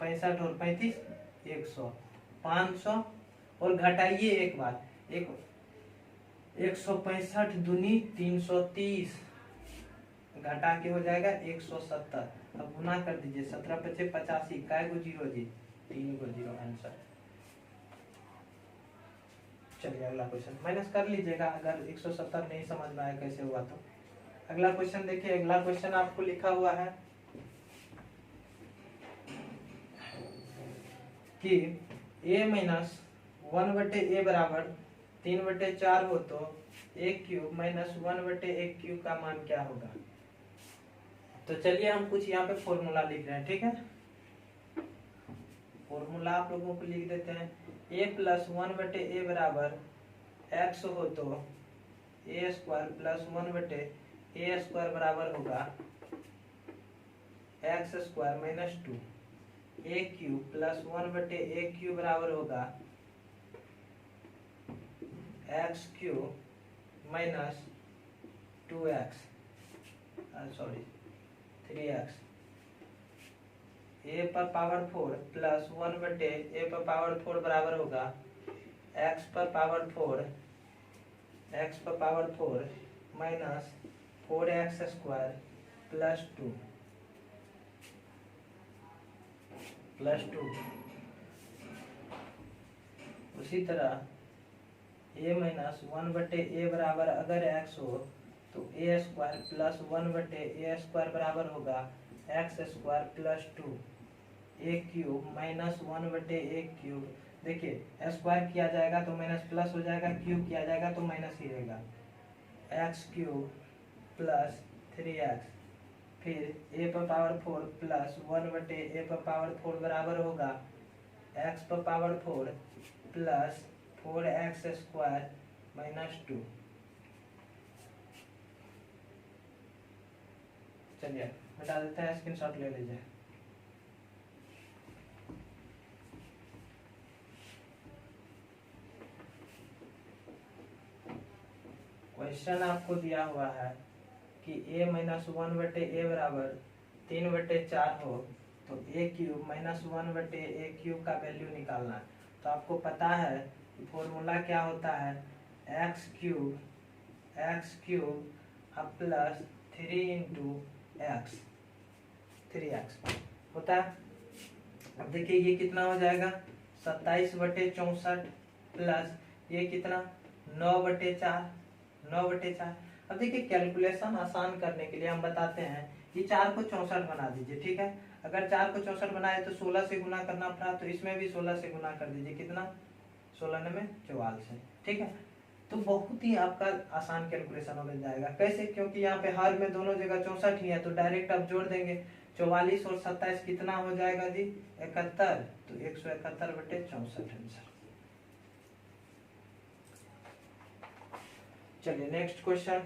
65 और 35 100, 500, और घटाइए एक बार, 165 दूनी 330, घटा के हो जाएगा 170। अब गुना कर दीजिए, 17 पचे 85, काय गो जीरो जी, 3 गो जीरो आंसर। चलिए अगला क्वेश्चन माइनस कर लीजिएगा अगर 170 नहीं समझ में आया कैसे हुआ तो। अगला क्वेश्चन देखिए, अगला क्वेश्चन आपको लिखा हुआ है कि a माइनस 1/a बराबर 3/4 हो तो a cube minus 1/a cube का मान क्या होगा। तो चलिए हम कुछ यहाँ पे फॉर्मूला लिख रहे हैं। ठीक है, फॉर्मूला आप लोगों को लिख देते हैं, a प्लस 1/a बराबर x हो तो a square plus 1/a square बराबर होगा x square minus 2, a cube plus 1/a cube बराबर होगा x cube minus 2x, sorry 3x, a पर पावर 4 प्लस 1/a पर पावर 4 बराबर होगा x पर power 4 minus 4x square plus 2। +2। उसी तरह a माइनस 1/a बराबर अगर x हो तो a² प्लस 1/a² बराबर होगा x² + 2 a³ माइनस 1/a³। देखिए स्क्वायर किया जाएगा तो माइनस प्लस हो जाएगा, क्यूब किया जाएगा तो माइनस ही रहेगा। x³ प्लस 3x फिर a पर पावर 4 प्लस 1/a पर पावर 4 बराबर होगा x पर पावर 4 प्लस 4x² माइनस 2। चलिए हटा देते हैं, स्क्रीनशॉट ले लीजिए। क्वेश्चन आपको दिया हुआ है कि a माइनस 1/a बराबर 3/4 हो तो a³ माइनस 1/a³ का वैल्यू निकालना है। तो आपको पता है कि फॉर्मूला क्या होता है, x³ प्लस 3x होता है। अब देखिए ये कितना हो जाएगा 27/64 प्लस ये कितना 9/4। अब देखिए कैलकुलेशन आसान करने के लिए हम बताते हैं कि 4 को 64 बना दीजिए, ठीक है। अगर 4 को 64 बनाए तो 16 से गुना करना पड़ा, तो इसमें भी 16 से गुना कर दीजिए। कितना 16 में 44, ठीक है। तो बहुत ही आपका आसान कैलकुलेशन हो जाएगा। कैसे? क्योंकि यहाँ पे हर में दोनों जगह 64 ही है, तो डायरेक्ट आप जोड़ देंगे। 44 और 27 कितना हो जाएगा जी 71, तो 171/64 आंसर। चलिए नेक्स्ट क्वेश्चन।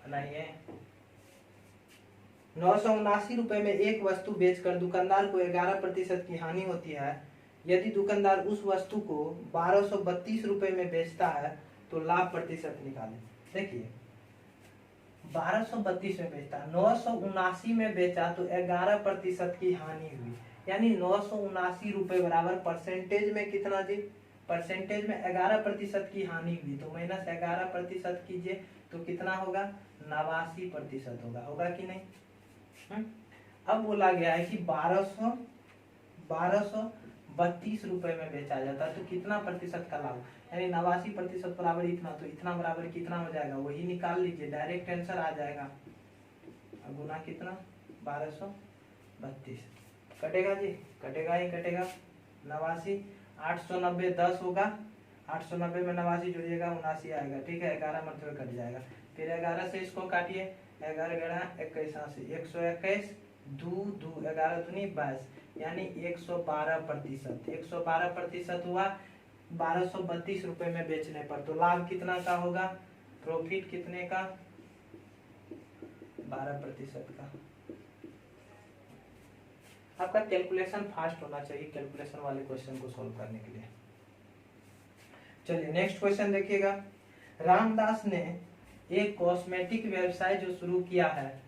बनाइए। 979 रुपए में एक वस्तु बेचकर दुकानदार को 11% की हानि होती है। यदि दुकानदार उस वस्तु को 1232 रुपए में बेचता है तो लाभ प्रतिशत निकालें। देखिए 1232 में बेचता, 979 में बेचा तो 11% की हानि हुई, यानी 979 रुपए बराबर परसेंटेज में कितना जी, परसेंटेज में 11% की हानि हुई, तो माइनस 11% कीजिए तो कितना होगा 89% होगा कि नहीं। अब बोला गया है कि 1232 रुपए में बेचा जाता है तो कितना प्रतिशत का लाभ, यानी 89% बराबर इतना, तो इतना बराबर कितना हो जाएगा वही निकाल लीजिए, डायरेक्ट आंसर आ जाएगा। गुना कितना 1232, कटेगा जी, कटेगा ही कटेगा। 89 890 10 होगा, 890 में 89 जोड़िएगा 79 आएगा, ठीक है। 11 मरतबे कट जाएगा, फिर 11 से इसको काटिए, 11 21 121 2 2 11 दूनी 22, यानी 112%। 112% हुआ 1232 रुपए में बेचने पर, तो लाभ कितना का होगा, प्रॉफिट कितने का 12% का। आपका कैलकुलेशन फास्ट होना चाहिए कैलकुलेशन वाले क्वेश्चन को सॉल्व करने के लिए। चलिए नेक्स्ट क्वेश्चन देखिएगा। रामदास ने एक कॉस्मेटिक व्यवसाय जो शुरू किया है,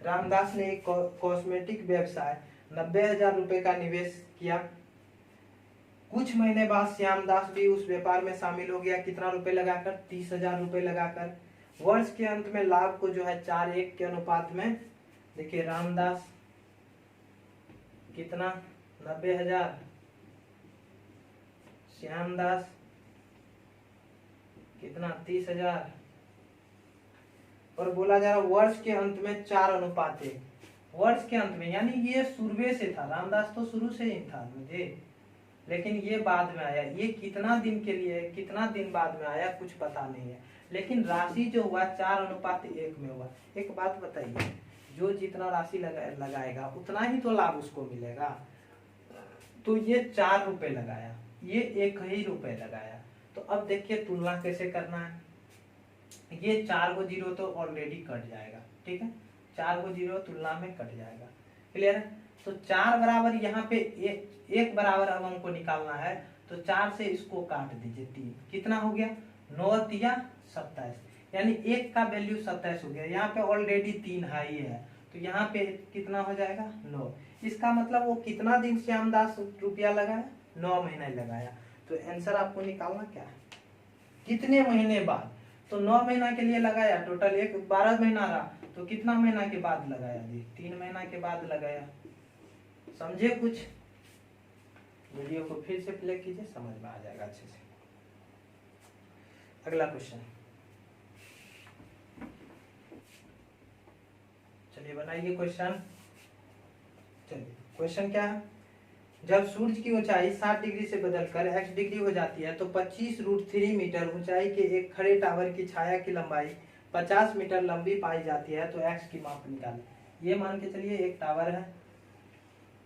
रामदास ने एक कॉस्मेटिक व्यवसाय 90,000 रुपए का निवेश किया। कुछ महीने बाद श्यामदास भी उस व्यापार में शामिल हो गया। कितना रुपए लगाकर 30,000 रुपए लगाकर। वर्ष के अंत में लाभ को जो है 4:1 के अनुपात में, देखिए रामदास कितना 90,000, श्यामदास कितना 30,000, और बोला जा रहा वर्ष के अंत में 4:1। वर्ष के अंत में यानी ये शुरू से था, रामदास तो शुरू से ही था मुझे, लेकिन ये बाद में आया। ये कितना दिन के लिए कितना दिन बाद में आया कुछ पता नहीं है, लेकिन राशि जो हुआ 4:1 में हुआ। एक बात बताइए, जो जितना राशि लगाएगा उतना ही तो लाभ उसको मिलेगा। तो ये 4 रुपए लगाया, ये 1 ही रुपए लगाया, तो अब देखिए तुलना कैसे करना है। ये 4 को 0 तो ऑलरेडी कट जाएगा, ठीक है, 4 को 0 तुलना में कट जाएगा, क्लियर है। तो 4 बराबर यहाँ पे 1 बराबर अब हमको निकालना है, तो 4 से इसको काट दीजिए 3, कितना हो गया 9 तिया 27, यानी 1 का वैल्यू 27 हो गया। यहाँ पे ऑलरेडी 3 हाई है, तो यहाँ पे कितना हो जाएगा 9। इसका मतलब वो कितना दिन श्यामदास रुपया लगाया, 9 महीने लगाया। तो आंसर आपको निकालना क्या है, कितने महीने बाद। तो 9 महीना के लिए लगाया, टोटल 12 महीना रहा, तो कितना महीना के बाद लगाया जी? 3 महीना के बाद लगाया। समझे कुछ? वीडियो को फिर से प्ले कीजिए, समझ में आ जाएगा अच्छे से। अगला क्वेश्चन, चलिए बनाइए क्वेश्चन। चलिए क्वेश्चन क्या है, जब सूर्य की ऊंचाई 60 डिग्री से बदलकर x डिग्री हो जाती है तो 25√3 मीटर ऊंचाई के एक खड़े टावर की छाया की लंबाई 50 मीटर लंबी पाई जाती है, तो x की माप निकालें। ये मान के चलिए एक टावर है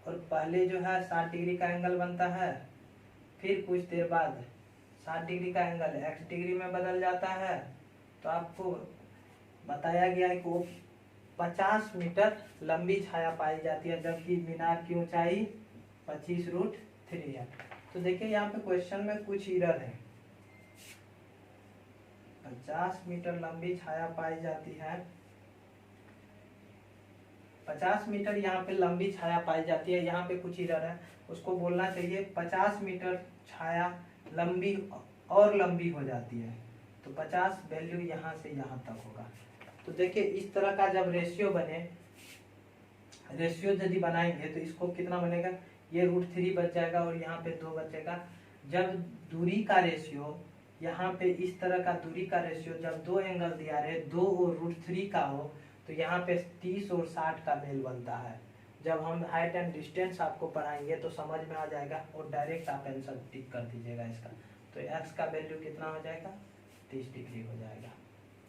और पहले जो है 60 डिग्री का एंगल बनता है, फिर कुछ देर बाद 60 डिग्री का एंगल x डिग्री में बदल जाता है, तो आपको बताया गया है कि वो 50 मीटर लंबी छाया पाई जाती है, जबकि मीनार की ऊंचाई 25√3 है। तो देखिए यहाँ पे क्वेश्चन में कुछ एरर है। 50 मीटर लंबी छाया पाई जाती है, 50 मीटर यहाँ पे लंबी छाया पाई जाती है, यहाँ पे कुछ एरर है, उसको बोलना चाहिए 50 मीटर छाया लंबी और लंबी हो जाती है, तो 50 वैल्यू यहाँ से यहाँ तक होगा। तो देखिए इस तरह का जब रेशियो बने, रेशियो यदि बनाएंगे तो इसको कितना बनेगा, ये √3 बच जाएगा और यहाँ पे 2 बचेगा। जब दूरी का रेशियो यहाँ पे इस तरह का दूरी का रेशियो जब दो एंगल दिया रहे, 2 और √3 का हो, तो यहाँ पे 30 और 60 का मेल बनता है। जब हम हाइट एंड डिस्टेंस आपको पढ़ाएंगे तो समझ में आ जाएगा और डायरेक्ट आप आंसर टिक कर दीजिएगा इसका। तो x का वैल्यू कितना हो जाएगा, 30 डिग्री हो जाएगा।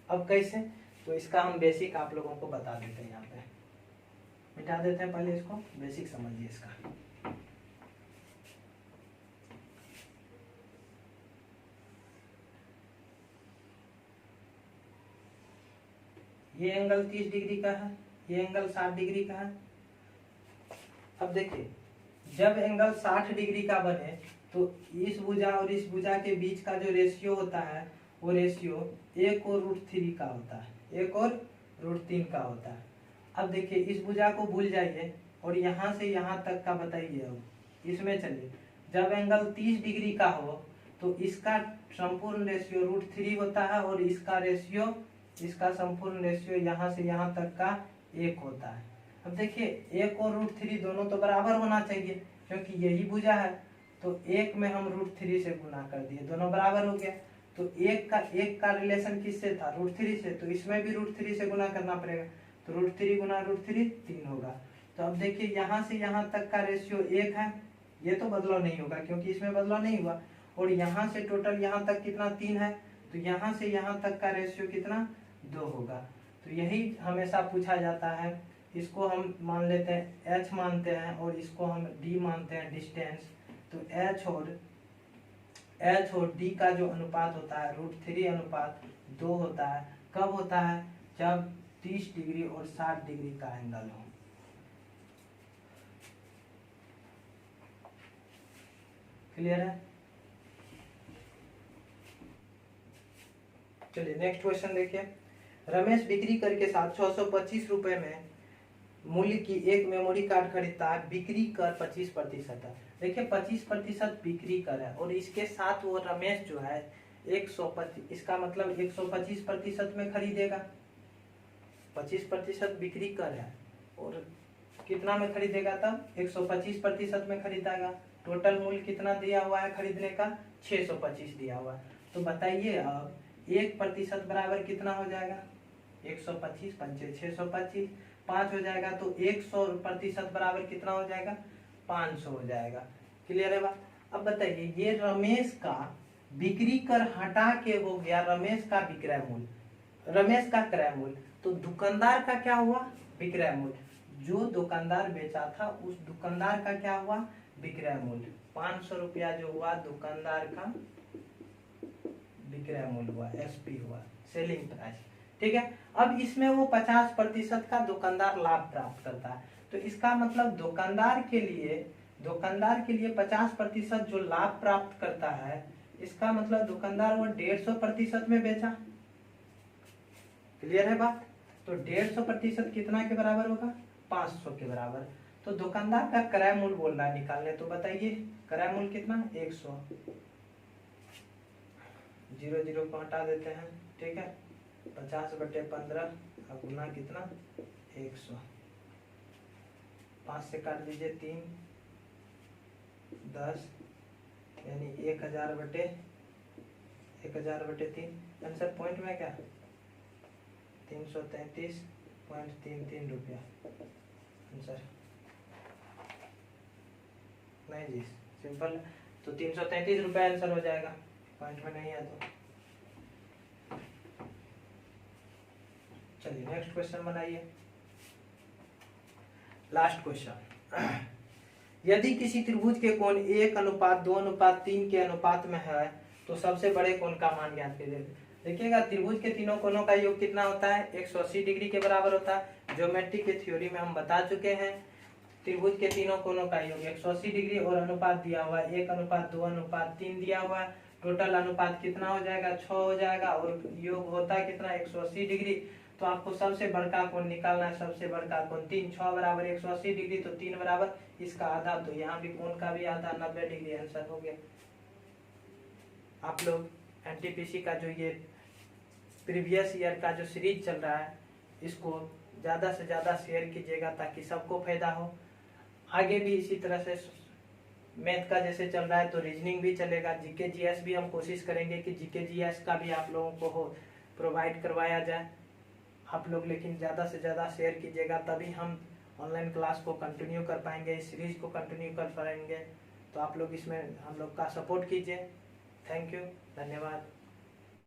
अब कैसे, तो इसका हम बेसिक आप लोगों को बता देते हैं। यहाँ पे मिटा देते हैं, पहले इसको बेसिक समझिए इसका। ये एंगल 30 डिग्री का है, ये एंगल 60 डिग्री का है। अब देखिए जब एंगल 60 डिग्री का बने तो इस भुजा और इस भुजा के बीच का जो रेशियो होता है वो रेशियो 1 और √3 का होता है, 1 और √3 का होता है। अब देखिए इस भुजा को भूल जाइए और यहाँ से यहाँ तक का बताइए। अब इसमें चलिए, जब एंगल 30 डिग्री का हो तो इसका संपूर्ण रेशियो √3 होता है और इसका रेशियो, इसका संपूर्ण रेशियो यहाँ से यहाँ तक का 1 होता है। अब देखिए 1 और √3 दोनों तो बराबर होना चाहिए क्योंकि यही भुजा है, तो 1 में हम √3 से गुना कर दिए, दोनों बराबर हो गया। तो 1 का रिलेशन किससे था, √3 से, तो इसमें भी √3 से गुना करना पड़ेगा, तो √3 गुना √3 3 होगा। तो अब देखिए यहाँ से यहाँ तक का रेशियो 1 है, ये तो बदलाव नहीं होगा क्योंकि इसमें बदलाव नहीं हुआ, और यहाँ से टोटल यहाँ तक कितना 3 है, तो यहाँ से यहाँ तक का रेशियो कितना 2 होगा। तो यही हमेशा पूछा जाता है। इसको हम मान लेते हैं h मानते हैं और इसको हम d मानते हैं डिस्टेंस। तो h और d का जो अनुपात होता है √3 अनुपात 2 होता है। कब होता है, जब 30 डिग्री और 60 डिग्री का एंगल हो। क्लियर है? चलिए नेक्स्ट क्वेश्चन देखिए। रमेश बिक्री करके साथ 625 रुपए में मूल्य की एक मेमोरी कार्ड खरीदता है, बिक्री कर 25% है। देखिए 25% बिक्री कर है और इसके साथ वो रमेश जो है 125, इसका मतलब 125% में खरीदेगा। 25% बिक्री कर है और कितना में खरीदेगा, तब 125% में खरीदेगा। टोटल मूल्य कितना दिया हुआ है खरीदने का, 625 दिया हुआ है। तो बताइए अब 1% बराबर कितना हो जाएगा, 125 पंचे 625, 5 हो जाएगा, तो 100% बराबर कितना हो जाएगा, 500 हो जाएगा। क्लियर है बात? अब बताइए ये रमेश का बिक्री कर हटा के हो गया रमेश का विक्रय मूल्य, रमेश का क्रय मूल्य, तो दुकानदार का क्या हुआ, विक्रय मूल्य। जो दुकानदार बेचा था उस दुकानदार का क्या हुआ, विक्रय मूल्य। 500 रुपया जो हुआ दुकानदार का विक्रय मूल्य हुआ, एसपी हुआ, सेलिंग प्राइस। ठीक है, अब इसमें वो 50% का दुकानदार लाभ प्राप्त करता है, तो इसका मतलब दुकानदार के लिए 50% जो लाभ प्राप्त करता है, इसका मतलब दुकानदार वो 150% में बेचा। क्लियर है बात? तो 150% कितना के बराबर होगा, 500 के बराबर। तो दुकानदार का क्रय मूल्य बोलना है निकालने, तो बताइए क्रय मूल्य कितना, 100। जीरो जीरो को हटा देते हैं, ठीक है। 50/15 का गुना कितना 100, 5 से काट दीजिए 3, 10 यानी 1000/3। आंसर पॉइंट में क्या 333.33 रुपया आंसर। नहीं जी सिंपल, तो 333 रुपया आंसर हो जाएगा, पॉइंट में नहीं है तो। चलिए नेक्स्ट क्वेश्चन बनाइए, लास्ट क्वेश्चन। यदि किसी त्रिभुज के कोण 1:2:3 के अनुपात में है तो सबसे बड़े कोण का मान ज्ञात कीजिए। देखिएगा त्रिभुज के तीनों कोणों का योग कितना होता है 180 डिग्री के बराबर होता है। ज्योमेट्री के थ्योरी में हम बता चुके हैं त्रिभुज के तीनों कोणों का योग 180 डिग्री और अनुपात दिया हुआ 1:2:3 दिया हुआ। टोटल अनुपात कितना हो जाएगा 6 हो जाएगा और योग होता है कितना 180 डिग्री। तो आपको सबसे बड़का कोण निकालना है, सबसे बड़का कोण 3, 6 बराबर 180 डिग्री तो 3 बराबर इसका आधा, तो यहाँ भी कोण का भी आधा 90 डिग्री आंसर हो गया। आप लोग एनटीपीसी का जो ये प्रीवियस ईयर का जो सीरीज चल रहा है इसको ज़्यादा से ज़्यादा शेयर कीजिएगा ताकि सबको फायदा हो। आगे भी इसी तरह से मैथ का जैसे चल रहा है तो रीजनिंग भी चलेगा, जीके जीएस भी हम कोशिश करेंगे कि जीके जीएस का भी आप लोगों को प्रोवाइड करवाया जाए। आप लोग लेकिन ज़्यादा से ज़्यादा शेयर कीजिएगा तभी हम ऑनलाइन क्लास को कंटिन्यू कर पाएंगे, इस सीरीज को कंटिन्यू कर पाएंगे। तो आप लोग इसमें हम लोग का सपोर्ट कीजिए। थैंक यू, धन्यवाद।